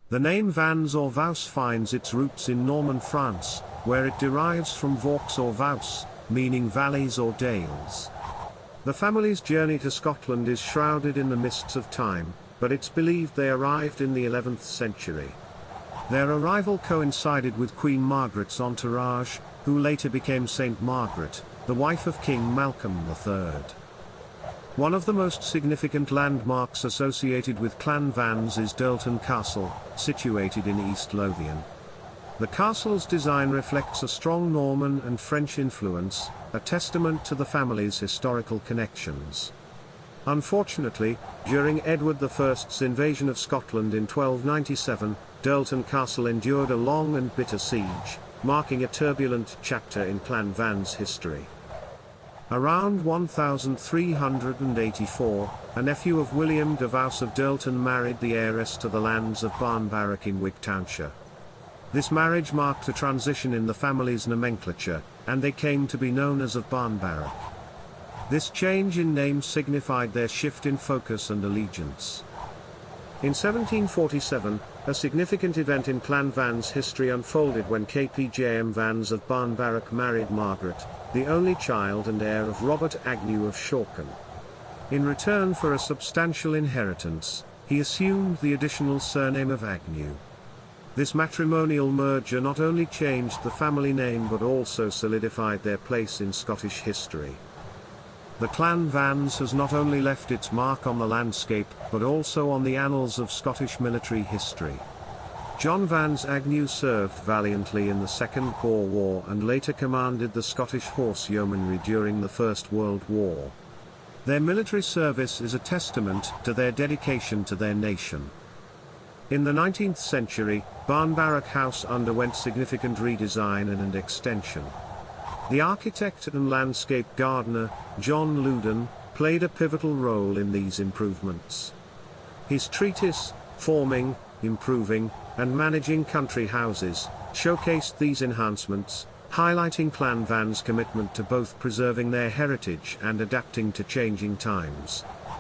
The name Vans or Vaus finds its roots in Norman France, where it derives from vaux or Vaus, meaning valleys or dales. The family's journey to Scotland is shrouded in the mists of time, but it's believed they arrived in the 11th century. Their arrival coincided with Queen Margaret's entourage, who later became Saint Margaret, the wife of King Malcolm III. One of the most significant landmarks associated with Clan Vans is Dirleton Castle, situated in East Lothian. The castle's design reflects a strong Norman and French influence, a testament to the family's historical connections. Unfortunately, during Edward I's invasion of Scotland in 1297, Dirleton Castle endured a long and bitter siege, marking a turbulent chapter in Clan Vans' history. Around 1384, a nephew of William de Vaus of Dirleton married the heiress to the lands of Barnbarroch in Wigtownshire. This marriage marked a transition in the family's nomenclature, and they came to be known as of Barnbarroch. This change in name signified their shift in focus and allegiance. In 1747, a significant event in Clan Vans' history unfolded when KPJM Vans of Barnbarroch married Margaret, the only child and heir of Robert Agnew of Shoreham. In return for a substantial inheritance, he assumed the additional surname of Agnew. This matrimonial merger not only changed the family name but also solidified their place in Scottish history. The Clan Vans has not only left its mark on the landscape but also on the annals of Scottish military history. John Vans Agnew served valiantly in the Second Boer War and later commanded the Scottish Horse Yeomanry during the First World War. Their military service is a testament to their dedication to their nation. In the 19th century, Barnbarroch House underwent significant redesign and extension. The architect and landscape gardener, John Loudon, played a pivotal role in these improvements. His treatise, Forming, Improving, and Managing Country Houses, showcased these enhancements, highlighting Clan Vans' commitment to both preserving their heritage and adapting to changing times.